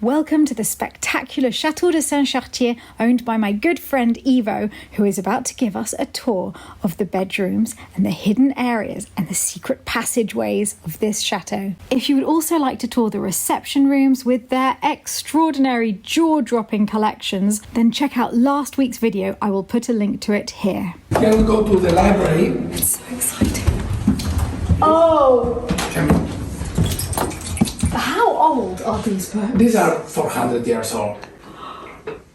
Welcome to the spectacular Chateau de Saint-Chartier, owned by my good friend Ivo, who is about to give us a tour of the bedrooms and the hidden areas and the secret passageways of this chateau. If you would also like to tour the reception rooms with their extraordinary jaw-dropping collections, then check out last week's video. I will put a link to it here. Here we go to the library. It's so exciting. Oh! How old are these books? These are 400 years old.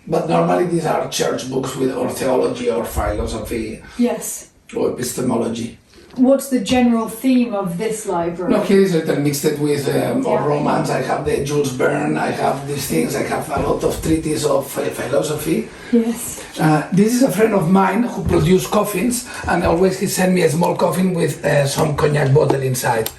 But normally these are church books with or theology or philosophy. Yes. Or epistemology. What's the general theme of this library? No, here is written mixed with romance. I have the Jules Verne, I have these things, I have a lot of treatises of philosophy. Yes. This is a friend of mine who produced coffins, and always he sent me a small coffin with some cognac bottle inside.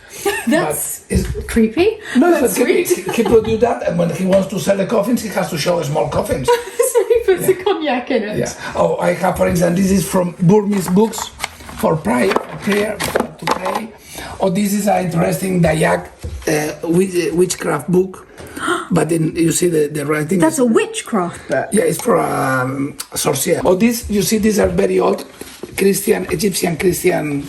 That's creepy. No, that's sweet. sweet. He produced that, and when he wants to sell the coffins, he has to show small coffins. So he puts a cognac in it. Yeah. Oh, I have, for instance, this is from Burmese books for prayer to pray. Oh, this is an interesting Dayak witchcraft book. But then you see the writing. That's a witchcraft book. Yeah, it's for sorcier. Oh, this you see, these are very old Egyptian Christian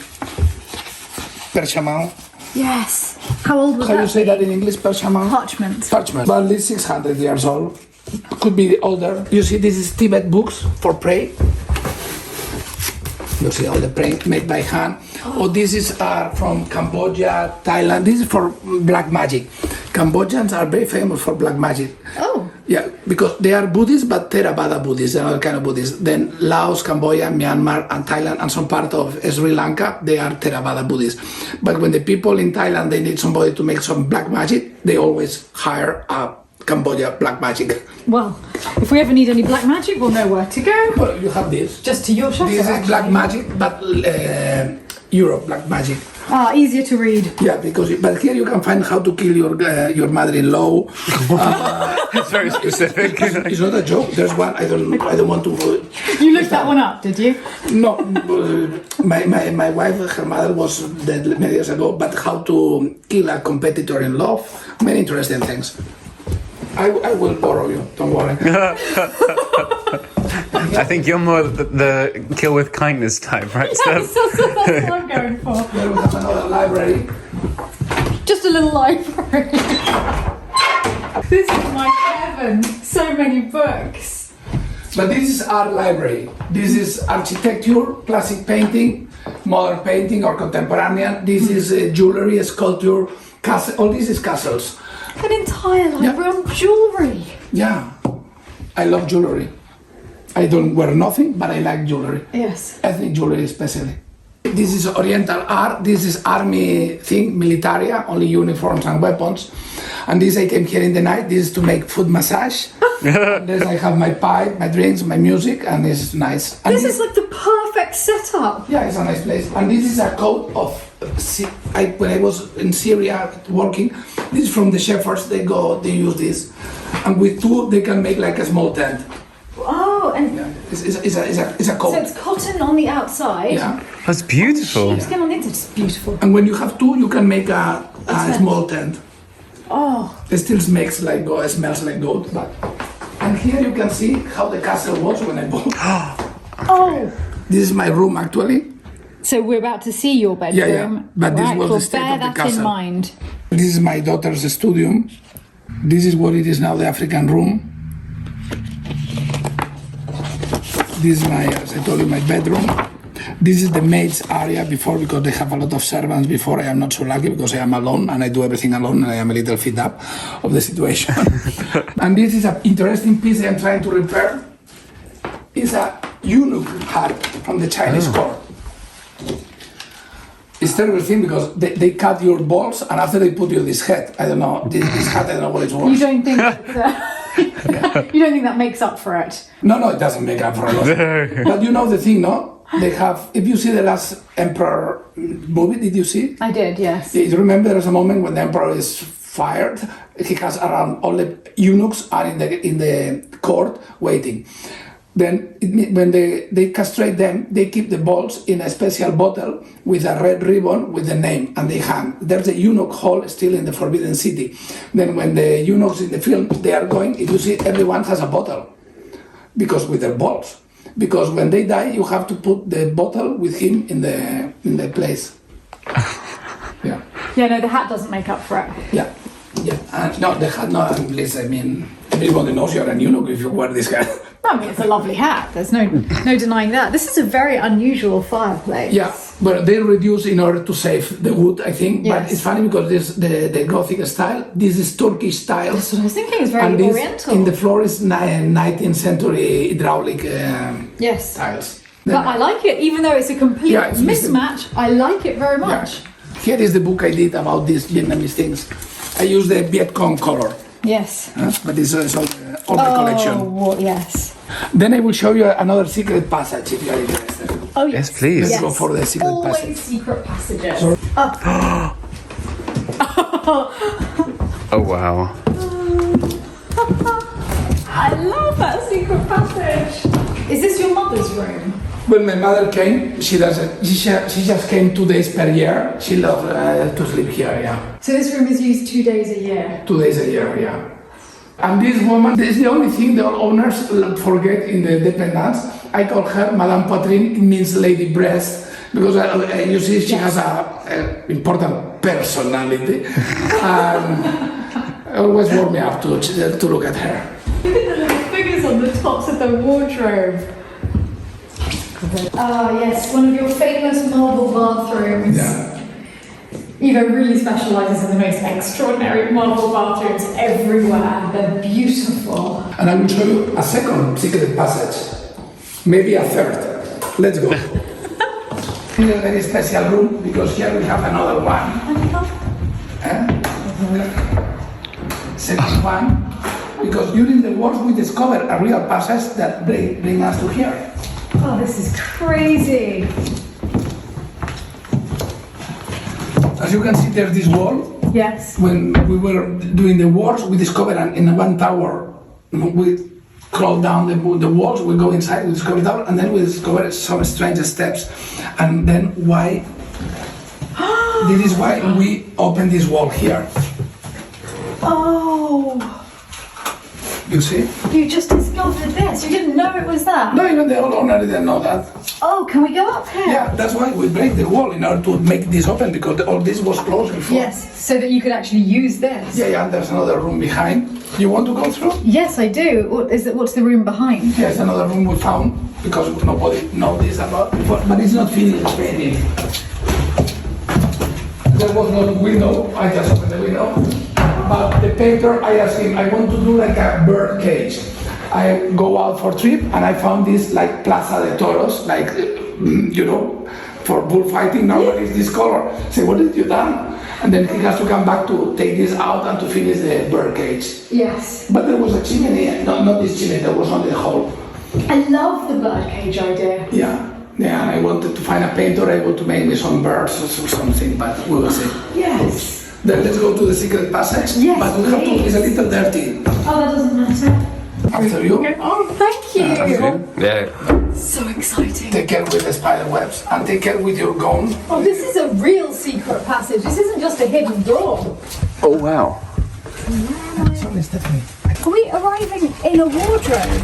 pergamon. Yes. How old was How that? you say that in English? Pergamon. Parchment. Parchment. Well, this 600 years old. Could be older. You see, this is Tibet books for prayer. You see all the praying made by hand. Oh, this is from Cambodia, Thailand. This is for black magic. Cambodians are very famous for black magic. Oh. Yeah, because they are Buddhists, but Theravada Buddhists, another kind of Buddhists. Then Laos, Cambodia, Myanmar, and Thailand, and some part of Sri Lanka, they are Theravada Buddhists. But when the people in Thailand, they need somebody to make some black magic, they always hire a Cambodia black magic. Well, if we ever need any black magic, we'll know where to go. Well, you have this. Just to your chateau. This is black magic, but Europe black magic. Ah, easier to read. Yeah, but here you can find how to kill your mother-in-law. It's very specific. It's not a joke. There's one. I don't want to. You looked that one up, did you? No, my wife, her mother was dead many years ago. But how to kill a competitor in love? Many interesting things. I will borrow you. Don't worry. I think you're more the kill with kindness type, right, Steph? That's what I'm going for. Here we have another library. Just a little library. This is my heaven. So many books. But this is art library. This is architecture, classic painting, modern painting or contemporary. This is jewelry, sculpture, castle. All this is castles. An entire library on jewellery. Yeah, I love jewelry. I don't wear nothing, but I like jewelry. Yes. Ethnic jewelry especially. This is Oriental art. This is army thing, militaria, only uniforms and weapons. And this I came here in the night. This is to make foot massage. This I have my pie, my drinks, my music, and it's nice. And This is like the perfect setup. yeah, it's a nice place. And this is a coat of when I was in Syria working. This is from the shepherds. They use this, and with two they can make like a small tent. Oh, and Yeah, it's a coat. so it's cotton on the outside. Yeah, That's beautiful. Skin on the inside. It's beautiful. and when you have two, you can make a tent. small tent. Oh, It still smells like goat, but. And here you can see how the castle was when I bought. oh. This is my room actually. So we're about to see your bedroom. Yeah. But this right, was we'll the state bear of the that castle. in mind. This is my daughter's studio. This is what it is now, the African room. This is as I told you, my bedroom. This is the maid's area before, because they have a lot of servants before. I am not so lucky because I am alone and I do everything alone and I am a little fed up of the situation. And this is an interesting piece I am trying to repair. It's a eunuch hat from the Chinese court. It's a terrible thing because they cut your balls and after they put you this head. I don't know, this hat, I don't know what it's worth. You don't think you don't think that makes up for it? No, it doesn't make up for a lot. But you know the thing, no? They have, if you see the last Emperor movie, did you see? I did, yes. You remember there's a moment when the Emperor is fired, he has around all the eunuchs are in the court waiting. Then when they castrate them, they keep the balls in a special bottle with a red ribbon with the name, and they hang. There's a eunuch hall still in the Forbidden City. Then when the eunuchs in the film, they are going, if you see, everyone has a bottle, because with their balls. Because when they die, you have to put the bottle with him in the place. Yeah. Yeah, no, the hat doesn't make up for it. Yeah. No, the hat, no, please, I mean, everybody knows you're a eunuch if you wear this hat. I mean, it's a lovely hat. There's no denying that. This is a very unusual fireplace. Yeah, but they reduce in order to save the wood, I think. Yes. But it's funny because this the Gothic style. This is Turkish style. That's what I was thinking. It's very and this, oriental. in the floor is 19th century hydraulic yes. tiles. But I like it, even though it's a complete it's mismatch. I like it very much. Yeah. Here is the book I did about these Vietnamese things. I use the Viet Cong color. Yes. But this is all the collection. Oh, yes. Then I will show you another secret passage if you are interested. Oh, Yes, please. Let's go for the secret Always passage. secret passages. Oh, wow. I love that secret passage. Is this your mother's room? When my mother came, she just came 2 days per year. She loved to sleep here, yeah. So this room is used 2 days a year. 2 days a year, yeah. And this woman, this is the only thing the owners forget in the dependants. I call her Madame Poitrine, it means lady breast, because you see she has a important personality. And it always warm me up to look at her. Look at the little figures on the tops of the wardrobe. Ah, yes, one of your famous marble bathrooms. Yeah. Evo really specialises in the most extraordinary marble bathrooms everywhere. They're beautiful. And I will show you a second secret passage, maybe a third. Let's go. This is a very special room because here we have another one. Second one, because during the wars we discovered a real passage that bring us to here. Oh, this is crazy. As you can see, there's this wall. Yes. When we were doing the wars, we discovered in one tower, we crawl down the walls, we go inside, we discover that, and then we discovered some strange steps. And then why? This is why we opened this wall here. Oh, You see? you just discovered this. You didn't know it was that. No, even the old owner didn't know that. Oh, can we go up here? Yeah, that's why we break the wall in order to make this open, because all this was closed before. Yes, so that you could actually use this. Yeah, and there's another room behind. You want to go through? Yes, I do. What's the room behind? Here's another room we found, because nobody knows this about before, but it's not finished painting. There was no window, I just opened the window. But the painter, I asked him, I want to do like a bird cage. I go out for trip and I found this like Plaza de Toros, like, for bullfighting, normally it's this color. I say, what did you done? And then he has to come back to take this out and to finish the bird cage. Yes. But there was a chimney, no, not this chimney, there was only a hole. I love the birdcage idea. Yeah, and I wanted to find a painter able to make me some birds or something, but we will see. Yes. Then let's go to the secret passage. Yes, But we have to, it's a little dirty. Oh, that doesn't matter. After you, Oh, thank you. Yeah. So exciting. take care with the spider webs and take care with your gone. Oh, this is a real secret passage. This isn't just a hidden door. Oh, wow. Sorry, Stephanie. Are we arriving in a wardrobe?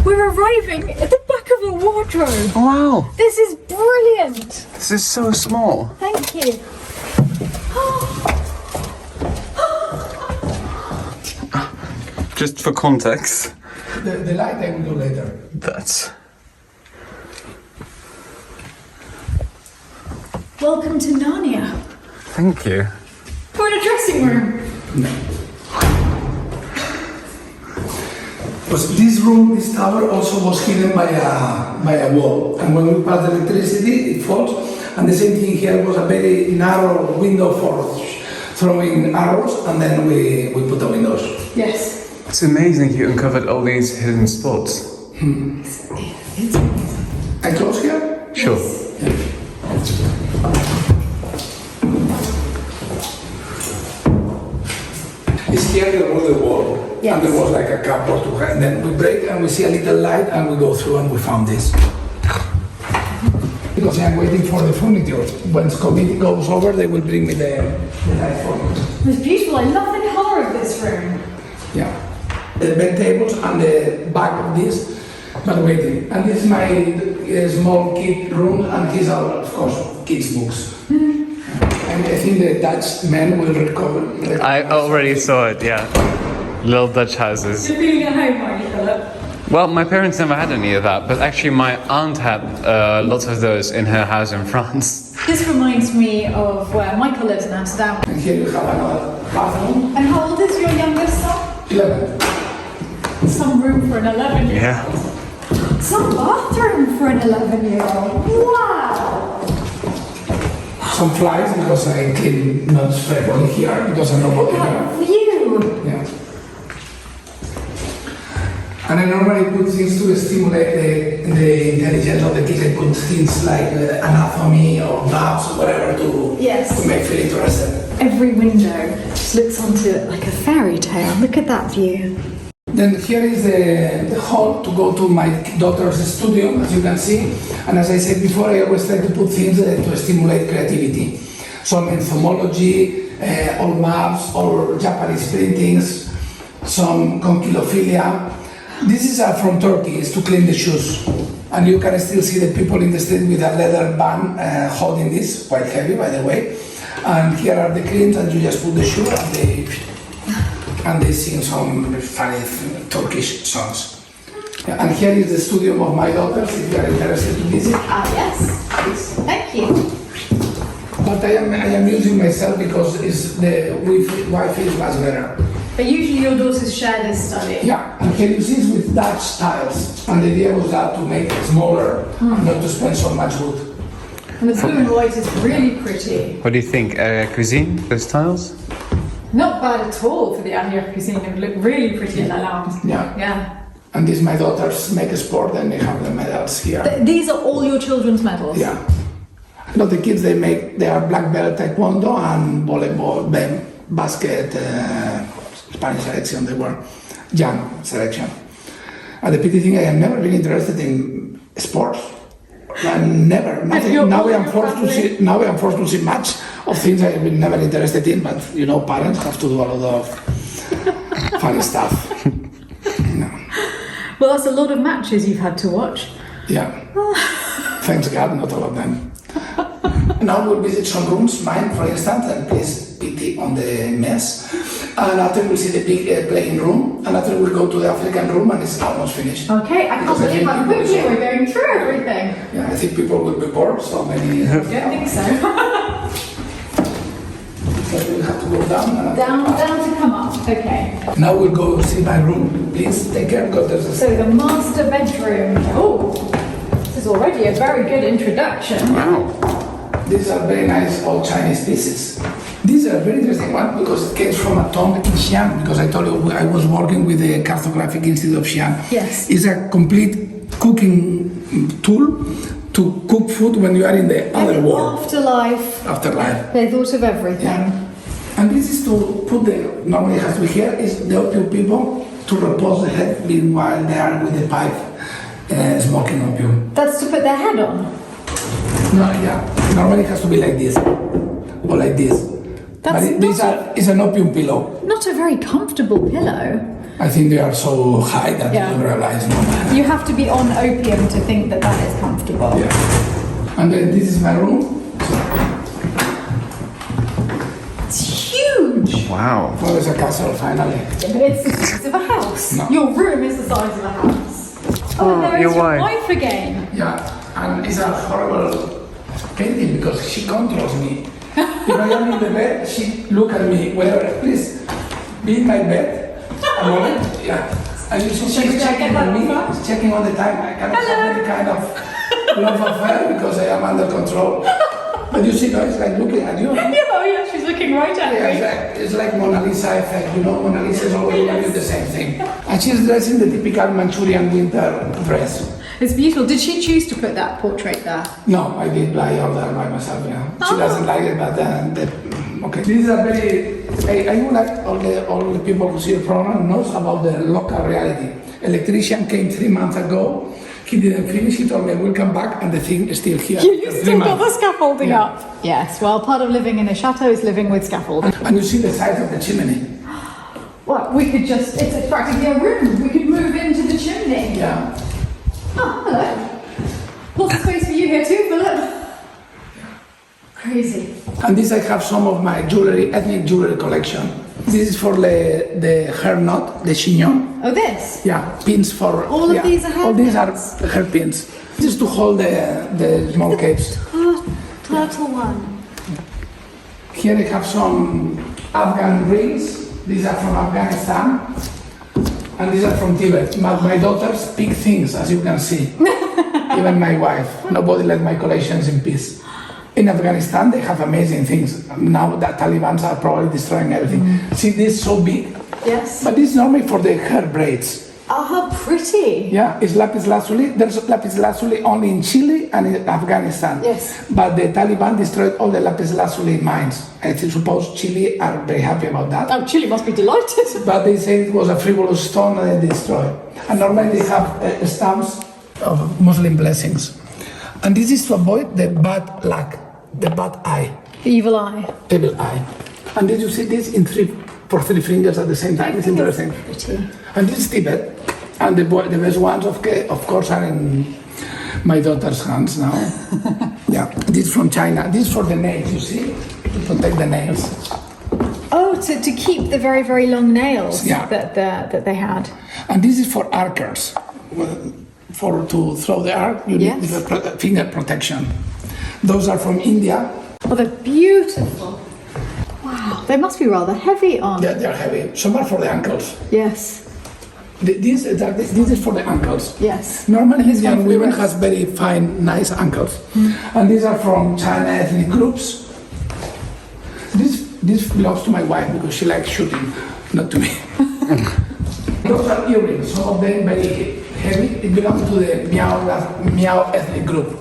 We're arriving at the back of a wardrobe. Oh, wow. This is brilliant. This is so small. Thank you. Just for context, The light I will do later. that's... Welcome to Narnia. Thank you. We're in a dressing room. Because this room, this tower also was hidden by a wall. And when we pass the electricity, it falls. And the same thing here was a very narrow window for throwing arrows, and then we put the windows. Yes. It's amazing you uncovered all these hidden spots. I close here? Sure. It's here we remove the wall. Yes. And there was like a cup or two. And then we break and we see a little light and we go through and we found this. Because I'm waiting for the furniture. When the committee goes over, they will bring me the light furniture. It's beautiful. I love the colour of this room. Yeah. The bed tables and the back of this, but waiting. And this is my small kid room, and these are, of course, kids' books. And I think the Dutch men will recover. I already saw it, yeah. Little Dutch houses. You're feeling at home, are you, Philip? Well, my parents never had any of that, but actually my aunt had lots of those in her house in France. This reminds me of where Michael lives in Amsterdam. And here you have another bathroom. And how old is your youngest son? 11. Some room for an 11-year-old. Yeah. Some bathroom for an 11-year-old. Wow! Some flies because I clean not frequently here because I know what they are. View! Yeah. And I normally put things to stimulate the intelligence of the kids. I put things like anatomy or maps or whatever to make feel interested. Every window just looks onto it like a fairy tale. Look at that view. Then here is the hall to go to my daughter's studio, as you can see. And as I said before, I always try to put things to stimulate creativity. Some entomology, old maps, or Japanese paintings, some conchilophilia. This is from Turkey, it's to clean the shoes. And you can still see the people in the street with a leather band holding this, quite heavy by the way. And here are the cleans, and you just put the shoe and they sing some funny Turkish songs. Yeah, and here is the studio of my daughters, if you are interested to visit. Ah, yes. Please. Thank you. But I am using myself because the Wi-Fi is much better. But usually your daughters share this study. Yeah, and here you see it's with Dutch tiles. And the idea was that to make it smaller and not to spend so much wood. And the blue and white is really pretty. What do you think? Cuisine, those tiles? Not bad at all for the arrière cuisine. It would look really pretty in that lounge. Yeah. Yeah. And these my daughters make a sport and they have the medals here. These are all your children's medals? Yeah. No, the kids they are black belt taekwondo and volleyball, basket, Spanish selection, they were young selection. And the pity thing, I have never been interested in sports. And never, nothing. Now I am forced to see much of things I have been never interested in. But you know, parents have to do a lot of funny stuff. No. Well, that's a lot of matches you've had to watch. Yeah. Thanks God, not all of them. Now we'll visit some rooms, mine for instance, and please pity on the mess. And after we'll see the big playing room, and after we'll go to the African room, and it's almost finished. Okay, I can't believe how quickly we're going through everything. Yeah, I think people will be bored, so many... I don't think so. But we'll have to go down. Down to come up, okay. Now we'll go see my room. Please take care, because there's a... So the master bedroom. Oh, this is already a very good introduction. Wow. These are very nice old Chinese pieces. These are a very interesting one because it came from a tomb in Xi'an, because I told you I was working with the Cartographic Institute of Xi'an. Yes. It's a complete cooking tool to cook food when you are in the other world. Afterlife. They thought of everything. Yeah. And this is to put normally it has to be here, is the opium people to repose the head meanwhile they are with the pipe smoking opium. That's to put their head on? No, yeah. Normally it has to be like this, or like this. It's an opium pillow. Not a very comfortable pillow. I think they are so high that you don't realize. No. You have to be on opium to think that that is comfortable. Yeah. And then this is my room. It's huge. Wow. Well, it's a castle finally. Yeah, but it's the size of a house. No. Your room is the size of a house. Oh, and there is your wife again. Yeah, and it's a horrible painting because she controls me. If I am in the bed, she look at me, wherever, please, be in my bed, a moment, yeah. And you see she's checking on me, checking all the time. I cannot have any kind of love affair because I am under control. But you see, no, it's like looking at you. Yeah, she's looking right at me. It's like Mona Lisa effect, you know, Mona Lisa is always doing the same thing. And she's dressed in the typical Manchurian winter dress. It's beautiful. Did she choose to put that portrait there? No, I did buy all that by myself, yeah. She doesn't like it, but okay. This is a very I would like all the people who see the program knows about the local reality. Electrician came 3 months ago. He didn't finish. He told me we'll come back, and the thing is still here. You still got the scaffolding Yeah. up. Yes. Well, part of living in a chateau is living with scaffolding. And you see the size of the chimney. Well, we could just, it's practically a room. We could move into the chimney. Yeah. Oh, hello. Lots of space for you here too, Philip. Crazy. And this I have some of my jewelry, ethnic jewelry collection. This is for the hair knot, the chignon. Oh, this? Yeah, pins for... All of these are hair All these are pins? hair pins. This is to hold the small capes. Turtle one. Here I have some Afghan rings. These are from Afghanistan. And these are from Tibet. My daughters pick things, as you can see. Even my wife. Nobody let my collections in peace. In Afghanistan, they have amazing things. Now the Taliban are probably destroying everything. See this so big? Yes. But this is normally for the hair braids. Oh, how pretty. Yeah, it's lapis lazuli. There's lapis lazuli only in Chile and in Afghanistan. Yes. But the Taliban destroyed all the lapis lazuli mines. I suppose Chile are very happy about that. Oh, Chile must be delighted. But they say it was a frivolous stone and they destroyed. And normally they have stamps of Muslim blessings. And this is to avoid the bad luck, the bad eye, The evil eye. evil eye. And did you see this in for 3 fingers at the same time? It's interesting. Pretty. And this is Tibet. And the best ones, of course, are in my daughter's hands now. Yeah, this is from China. This is for the nails, you see, to protect the nails. Oh, to keep the very, very long nails Yeah. that they had. And this is for archers. To throw the arc, you need Yes. finger protection. Those are from India. Oh, they're beautiful. Wow, they must be rather heavy on. They are heavy. Some are for the ankles. Yes, This is for the ankles. yes. Normally, This one Indian for the women wrist. has very fine, nice ankles. And these are from China ethnic groups. This belongs to my wife because she likes shooting, not to me. Those are earrings, some of them very heavy. It belongs to the Miao ethnic group.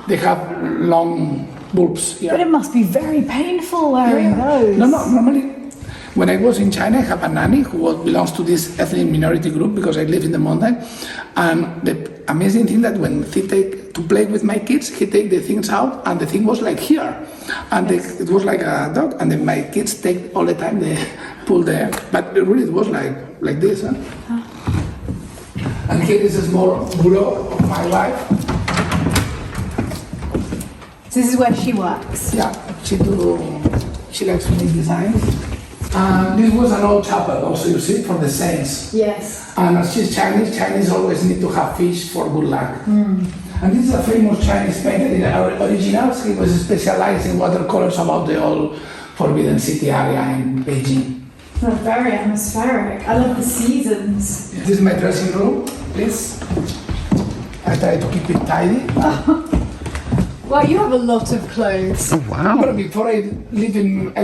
They have long bulbs here. But it must be very painful wearing those. No, normally, when I was in China, I have a nanny who belongs to this ethnic minority group because I live in the mountain. And the amazing thing that when he take to play with my kids, he take the things out and the thing was like here. And it was like a dog. And then my kids take all the time, they pull the, but really it was like this. Huh? And here is a small bureau of my wife. So this is where she works. Yeah, she likes to make designs. This was an old chapel also, you see, for the saints. Yes. And as she's Chinese always need to have fish for good luck. And this is a famous Chinese painter in the originals. He was specialized in watercolors about the old Forbidden City area in Beijing. They're very atmospheric. I love the seasons. This is my dressing room, please. I try to keep it tidy. Well, you have a lot of clothes. Oh, wow. But before I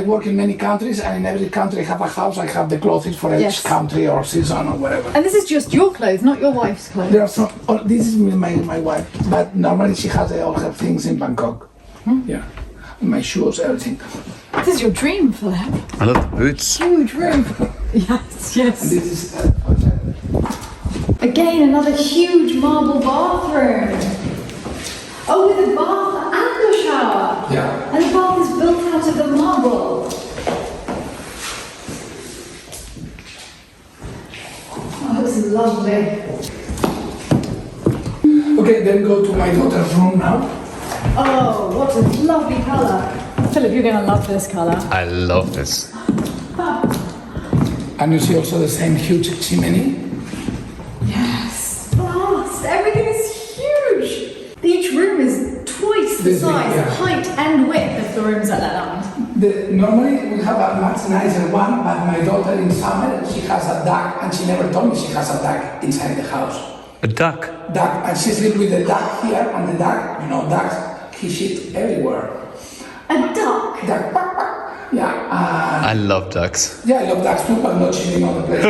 work in many countries, and in every country I have a house, I have the clothes for each Yes. country or season or whatever. And this is just your clothes, not your wife's clothes. There are some, this is my wife, but normally she has all her things in Bangkok. Yeah, my shoes, everything. This is your dream, Philip. I love the boots. Huge room. Yes, And yes. this is Again, another huge marble bathroom. Oh, with a bath and a shower. yeah. And the bath is built out of the marble. Oh, it's lovely. Okay, then go to my daughter's room now. Oh, what a lovely colour. Philip, you're going to love this colour. I love this. And you see also the same huge chimney. Yes. Vast. Everything is huge. Each room is twice the This big, size, yeah. height and width of the rooms at Leland. Normally we have a much nicer one, but my daughter in summer, she has a duck, and she never told me she has a duck inside the house. A duck. Duck, and she sleeps with the duck here, and the duck, ducks, he shit everywhere. A duck. Duck, quack, quack. Yeah, I love ducks. yeah, I love ducks too, but not shitting on the place.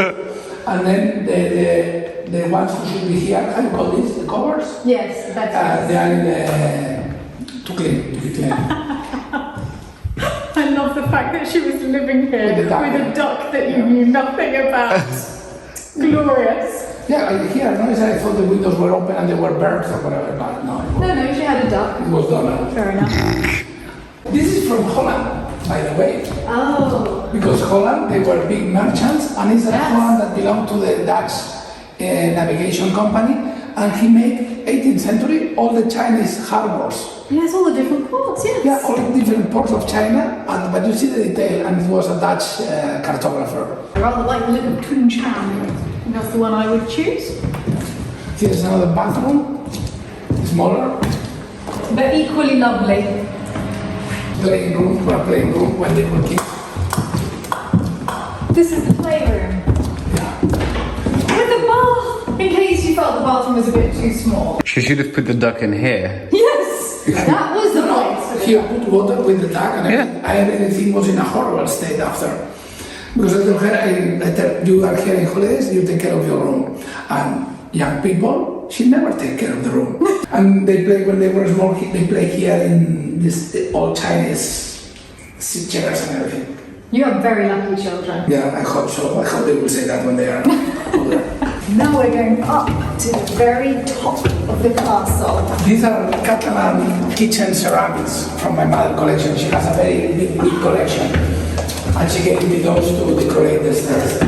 And then the ones who should be here, how do you call this, the covers? Yes, that's They are in to be clean. I love the fact that that she was living here With with a duck. a duck that you knew nothing about. Glorious. Yeah, here, no, I thought the windows were open and they were birds or whatever, but no. No, she had a duck. It was done. Fair enough. This is from Holland, by the way. Oh. Because Holland, they were big merchants, and it's a Yes. Holland that belonged to the Dutch navigation company, and he made 18th century all the Chinese harbors. Yes, all the different ports, yes. Yeah, all the different ports of China, but you see the detail, and it was a Dutch cartographer. I rather like the look of Tunchan. That's the one I would choose. Here's another bathroom, smaller, But equally lovely. playing room when they were kids. This is the playroom. Yeah. With the bath! In case you felt the bathroom was a bit too small. She should have put the duck in here. Yes! That was the place. He put water with the duck, and Yeah. everything was in a horrible state after. Because I told her, I tell you are here in holidays, you take care of your room. And young people, she never take care of the room. And they play, when they were small, they play here in this old Chinese chairs and everything. You have very lucky children. Yeah, I hope so. I hope they will say that when they are older. Now we're going up to the very top of the castle. These are Catalan kitchen ceramics from my mother's collection. She has a very big collection. And she gave me those to decorate the stairs.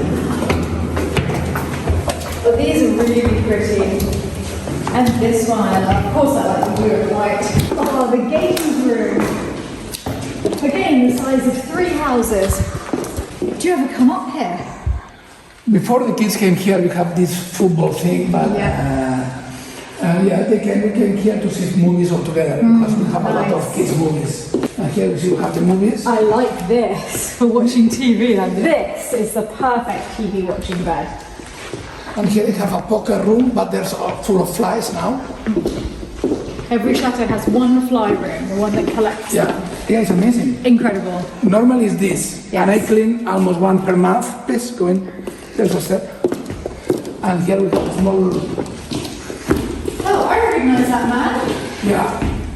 But these are really pretty. And this one I love. Of course I like the blue and white. Oh, the games room. Again, the size of 3 houses. Do you ever come up here? Before the kids came here, we have this football thing, but they came here to see movies all together because we have a lot of kids' movies. And here we have the movies. I like this for watching TV. And this is the perfect TV watching bed. And here we have a poker room, but there's full of flies now. Every chateau has one fly room, the one that collects them. Yeah, it's amazing. Incredible. Normally it's this, Yes. and I clean almost one per month. Please go in. There's a step. And here we have a small. Oh, I recognise that man. Yeah.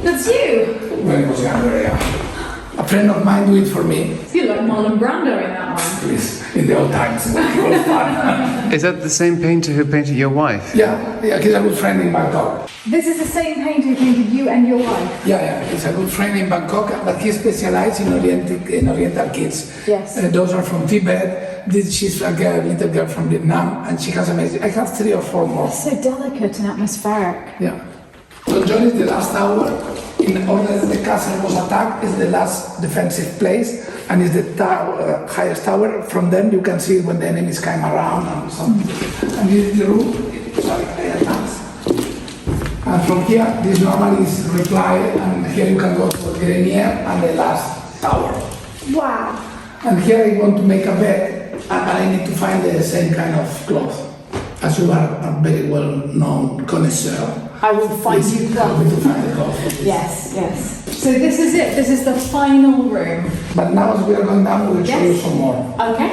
That's you. When I was younger, yeah. A friend of mine do it for me. You look like Marlon Brando in that one. Please, in the old times, it was fun. Is that the same painter who painted your wife? Yeah, he's a good friend in Bangkok. This is the same painter who painted you and your wife. Yeah, he's a good friend in Bangkok, but he specializes in Oriental kids. Yes. Those are from Tibet. She's a little girl from Vietnam, and she has amazing. I have 3 or 4 more. So delicate and atmospheric. Yeah. So John is the last tower. In order that the castle was attacked, is the last defensive place, and is the highest tower. From them you can see when the enemies came around and something. And this is the room. Sorry, I advance. And from here, this normally is reply, and here you can go to the grenier and the last tower. Wow. And here I want to make a bed, and I need to find the same kind of cloth. As you are a very well-known connoisseur. I will find Please you help me clothes. to find the cloth. Yes, yes. So this is it. This is the final room. But now as we are going down, we'll show you Yes. some more. Okay.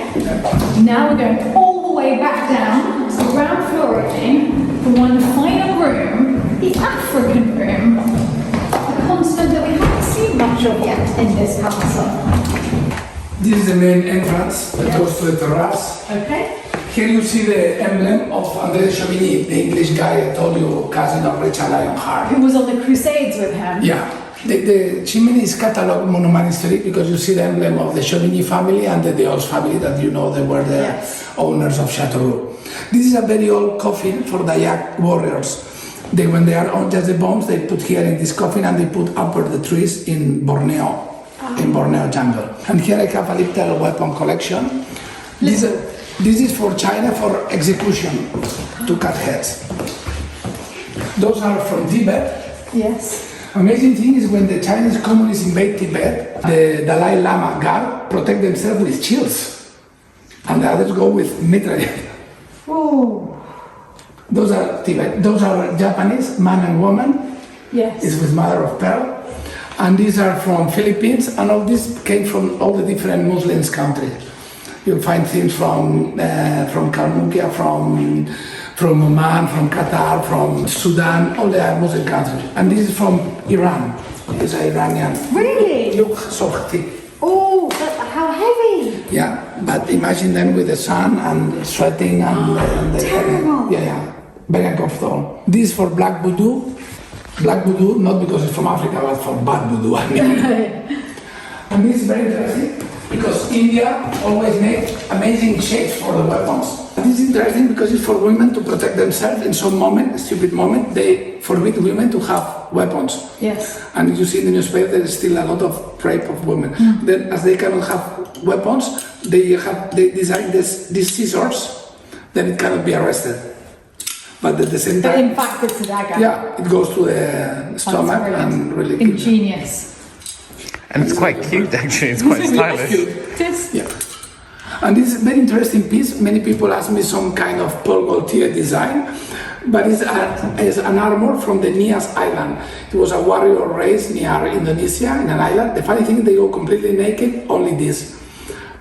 Now we're going all the way back down to the ground floor again for one final room, the African room, a continent that we haven't seen much of yet in this castle. This is the main entrance that goes to the terrace. Okay. Here you see the emblem of André de Chauvigny, the English guy I told you, cousin of Richard Lionheart. Who was on the Crusades with him? Yeah. The chimney is cataloged monument historic because you see the emblem of the Chauvigny family and the Dios family that you know they were the owners of Chateau. This is a very old coffin for the Dayak warriors. When they are on just the bones, they put here in this coffin and they put upper the trees in Borneo, in Borneo jungle. And here I have a little weapon collection. This is for China for execution, to cut heads. Those are from Tibet. Yes. Amazing thing is when the Chinese communists invade Tibet, the Dalai Lama guard protect themselves with shields, and the others go with mitraillette. Oh. Those are Tibet. Those are Japanese, man and woman. Yes. It's with mother of pearl. And these are from Philippines, and all this came from all the different Muslims countries. You'll find things from Kalmukia, from Oman, from Qatar, from Sudan, all the Muslim countries. And this is from Iran. It's Iranian. Really? Look, so thick. Oh, but how But imagine them with the sun and sweating and terrible. yeah, very uncomfortable. This is for black voodoo. Black voodoo, not because it's from Africa, but for bad voodoo. I mean. And this is very interesting because India always made amazing shapes for the weapons. This is interesting because it's for women to protect themselves in some moment, a stupid moment, they forbid women to have weapons. Yes. And you see in the newspaper there is still a lot of rape of women. Then as they cannot have weapons, they design these scissors, then it cannot be arrested. But at the same But time, in fact, it's a dagger. yeah, it goes to the stomach and really kills. ingenious. And it's quite cute, actually. It's quite stylish. It is. Yeah. And this is a very interesting piece. Many people ask me some kind of Paul Gaultier design, but it's an armor from the Nias Island. It was a warrior race near Indonesia, in an island. The funny thing, they go completely naked, only this.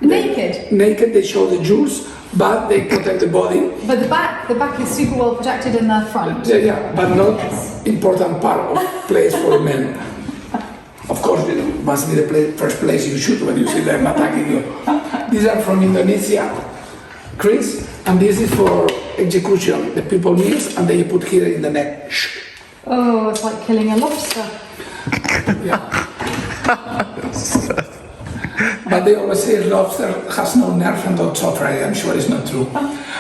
Naked? Naked, they show the jewels, but they protect the body. But the back is super well protected in the front. Yeah, but not Yes. important part of place for men. Of course, it must be the first place you shoot when you see them attacking you. These are from Indonesia, Chris, and this is for execution. The people meals and they put here in the neck. Oh, it's like killing a lobster. Yeah. But they always say lobster has no nerve and don't suffer. I'm sure it's not true.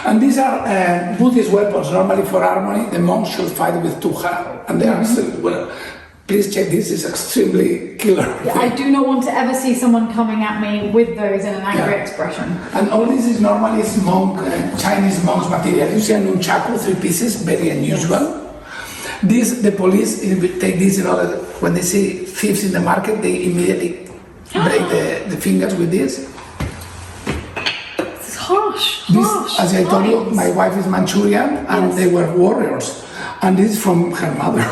And these are Buddhist weapons. Normally for armory, the monks should fight with two hands, and they are still well. Please check this, is extremely killer. Yeah, I do not want to ever see someone coming at me with those in an angry Yeah. expression. And all this is normally Chinese monks material. You see a nunchaku, 3 pieces, very unusual. This, the police take this in order, when they see thieves in the market, they immediately break the fingers with this. It's harsh. This, harsh. as I told you, lines. my wife is Manchurian and Yes. they were warriors. And this is from her mother.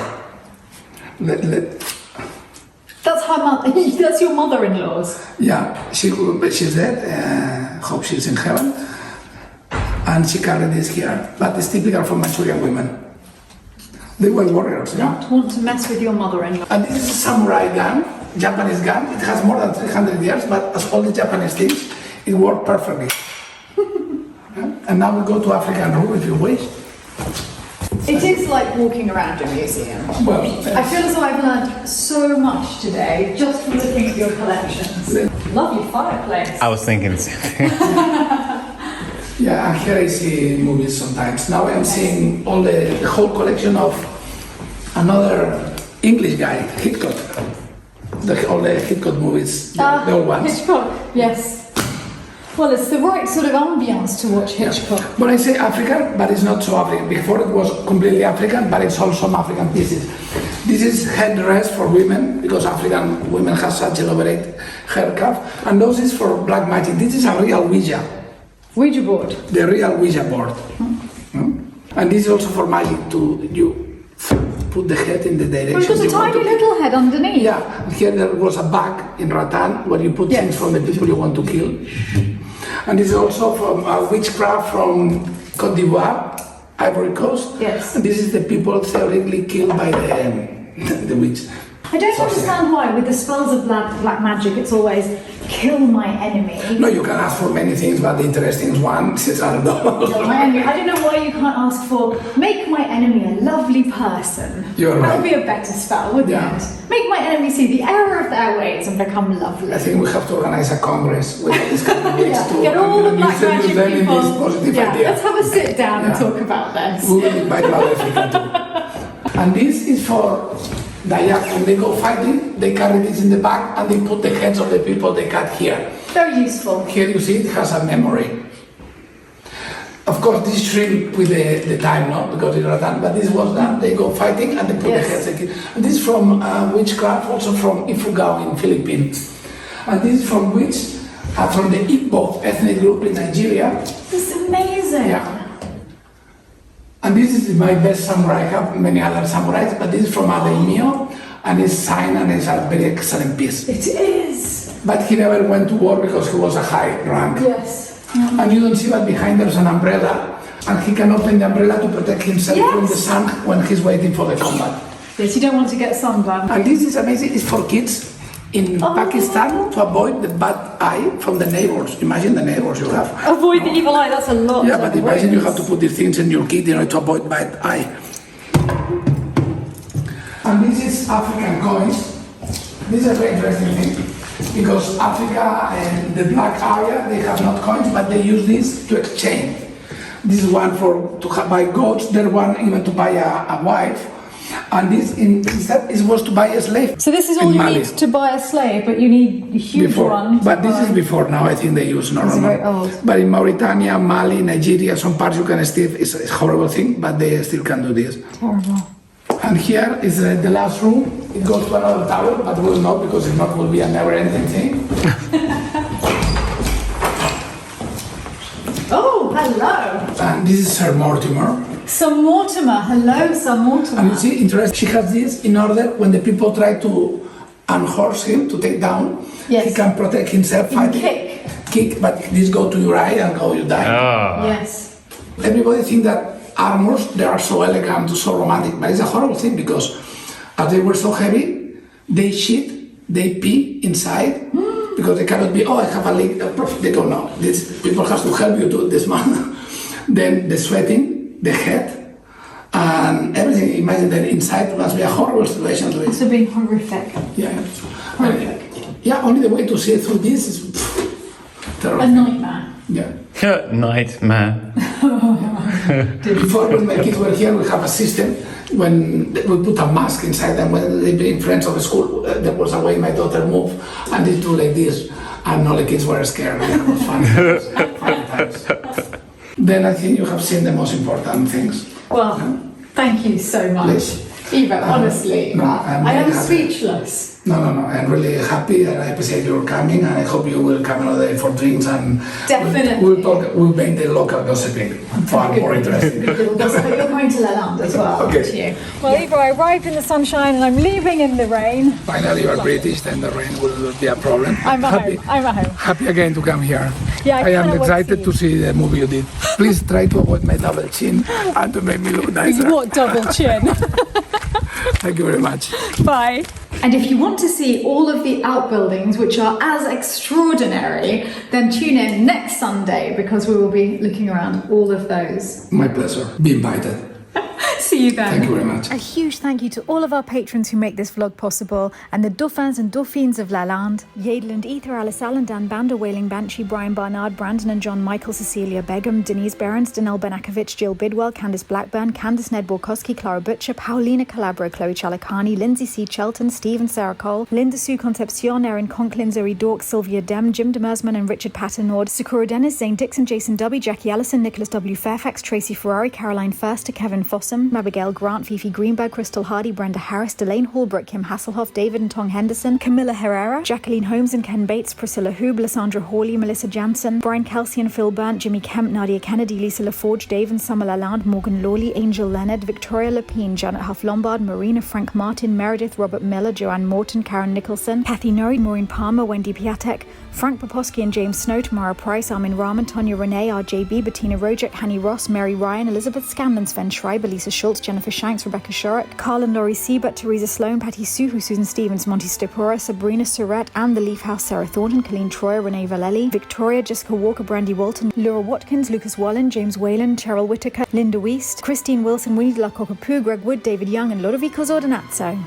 That's her mother. That's your mother-in-law's. Yeah, she's dead. Hope she's in heaven. And she carried this here. But it's typical for Manchurian women. They were warriors, yeah. Don't want to mess with your mother-in-law. And this is a samurai gun, Japanese gun. It has more than 300 years, but as all the Japanese things, it worked perfectly. Yeah? And now we go to African room if you wish. It is like walking around a museum. Well, I feel as though I've learned so much today just from looking at your collections. Lovely fireplace. I was thinking the same thing. yeah, and here I see movies sometimes. Now I'm seeing all the whole collection of another English guy, Hitchcock. All the Hitchcock movies, the old ones. Hitchcock, yes. Well, it's the right sort of ambience to watch Hitchcock. When I say African, but it's not so African. Before it was completely African, but it's also some African pieces. This is headdress for women, because African women have such elaborate hair cuff. And those is for black magic. This is a real Ouija. Ouija board. The real Ouija board. And this is also for magic, you put the head in the direction. We've got a you want tiny to. little head underneath. Yeah, and here there was a bag in rattan where you put Yes. things from the people you want to kill. And this is also from witchcraft from Côte d'Ivoire, Ivory Coast. Yes. And this is the people theoretically killed by the witch. I don't understand why, with the spells of black magic, it's always kill my enemy. No, you can ask for many things, but the interesting one is I don't know. Kill my enemy. I don't know why you can't ask for make my enemy a lovely person. You're That would right. be a better spell, wouldn't Yeah. it? Make my enemy see the error of their ways and become lovely. I think we have to organize a congress with all these kind of witches Yeah, too. get all the and black introduce magic them in people. this positive Yeah, idea. let's have a sit down and Yeah. talk about this. We will invite South Africa too. And this is for Dayak. When they go fighting, they carry this in the back and they put the heads of the people they cut here. Very useful. Here you see it has a memory. Of course, this shrink with the time, no, because it's done. But this was done. They go fighting and they put Yes. the heads. Again. And this is from witchcraft, also from Ifugao in Philippines. And this is from from the Igbo ethnic group in Nigeria. This is amazing. Yeah. And this is my best samurai. I have many other samurais, but this is from Adelmio, and it's signed and it's a very excellent piece. It is. But he never went to war because he was a high rank. Yes. And you don't see that behind there's an umbrella, and he can open the umbrella to protect himself from the Yes. sun when he's waiting for the combat. Yes, you don't want to get sunburned. And this is amazing, it's for kids. in Pakistan to avoid the bad eye from the neighbors. Imagine the neighbors you have. Avoid the evil eye, that's a lot. Yeah, but imagine you have to put these things in your kit, to avoid bad eye. And this is African coins. This is a very interesting thing because Africa and the black area, they have not coins, but they use this to exchange. This is one to buy goats, there one even to buy a wife. And this instead it was to buy a slave. So this is all you need to buy a slave, but you need a huge one. But this is before now. I think they use normal. It's very old. But in Mauritania, Mali, Nigeria, some parts you can still. It's a horrible thing, but they still can do this. Horrible. And here is the last room. It goes to another tower, but we'll not because if not, it will be a never-ending thing. Oh, hello. And this is Sir Mortimer. Sir Mortimer, hello, Sir Mortimer. And you see, interesting. She has this in order when the people try to unhorse him to take down. Yes. He can protect himself. Kick, but this go to your eye and go you die. Oh. Yes. Everybody think that armors they are so elegant, so romantic, but it's a horrible thing because as they were so heavy, they shit, they pee inside because they cannot be. Oh, I have a leak. They go no. These people have to help you to dismantle. Then the sweating, the head, and everything. Imagine that inside must be a horrible situation. It must have been horrific. Yeah. Horrific. Yeah. Only the way to see through this is terrible. A nightmare. Yeah. Nightmare. Before, when my kids were here, we have a system when we put a mask inside, and when they bring friends of the school, there was a way my daughter moved, and they do like this, and all the kids were scared. It was fun. Funny times. Then I think you have seen the most important things. Well, thank you so much. Please. Eva, honestly, no, I am happy. speechless. No, I'm really happy and I appreciate your coming and I hope you will come another day for drinks and Definitely. we'll make the local gossiping far more interesting. You're going to Lalande as well, Okay. aren't you? Well, Eva, I arrived in the sunshine and I'm leaving in the rain. Finally, you are British, then the rain will be a problem. I'm at home. Happy again to come here. Yeah, I am cannot wait excited to see the movie you did. Please try to avoid my double chin and to make me look nicer. What double chin? Thank you very much. Bye. And if you want to see all of the outbuildings, which are as extraordinary, then tune in next Sunday because we will be looking around all of those. My pleasure. Be invited. See you then. Thank you very much. A huge thank you to all of our patrons who make this vlog possible, and the Dauphins and Dauphines of Lalande, Yadel and Ether, Alice Allen, Dan Bander, Wailing Banshee, Brian Barnard, Brandon and John, Michael, Cecilia Begum, Denise Behrens, Danelle Benakovich, Jill Bidwell, Candice Blackburn, Candice Ned Borkowski, Clara Butcher, Paulina Calabro, Chloe Chalakani, Lindsay C. Chelton, Steve and Sarah Cole, Linda Sue Concepcion, Erin Conklin, Zoe Dork, Sylvia Dem, Jim Demersman and Richard Patternord, Sakura Dennis, Zane Dixon, Jason W, Jackie Allison, Nicholas W. Fairfax, Tracy Ferrari, Caroline Firster, Kevin Fossum, Abigail Grant, Fifi Greenberg, Crystal Hardy, Brenda Harris, Delane Holbrook, Kim Hasselhoff, David and Tong Henderson, Camilla Herrera, Jacqueline Holmes and Ken Bates, Priscilla Hoob, Lysandra Hawley, Melissa Jansen, Brian Kelsey and Phil Burnt, Jimmy Kemp, Nadia Kennedy, Lisa LaForge, Dave and Summer Lalande, Morgan Lawley, Angel Leonard, Victoria Lapine, Janet Huff Lombard, Marina, Frank Martin, Meredith, Robert Miller, Joanne Morton, Karen Nicholson, Kathy Norrie, Maureen Palmer, Wendy Piatek, Frank Poposki and James Snow, Tamara Price, Armin Rahman, Tonya Renee, RJB, Bettina Rojek, Hanny Ross, Mary Ryan, Elizabeth Scanlon, Sven Schreiber, Lisa Schultz, Jennifer Shanks, Rebecca Shorrock, Carl and Laurie Siebert, Teresa Sloan, Patty Suhu, Susan Stevens, Monty Stipora, Sabrina Surratt, Anne the Leaf House, Sarah Thornton, Colleen Troyer, Renee Valelli, Victoria, Jessica Walker, Brandy Walton, Laura Watkins, Lucas Wallen, James Whalen, Cheryl Whitaker, Linda Weist, Christine Wilson, Winnie de la Cockapoo, Greg Wood, David Young and Lodovico Zordonazzo.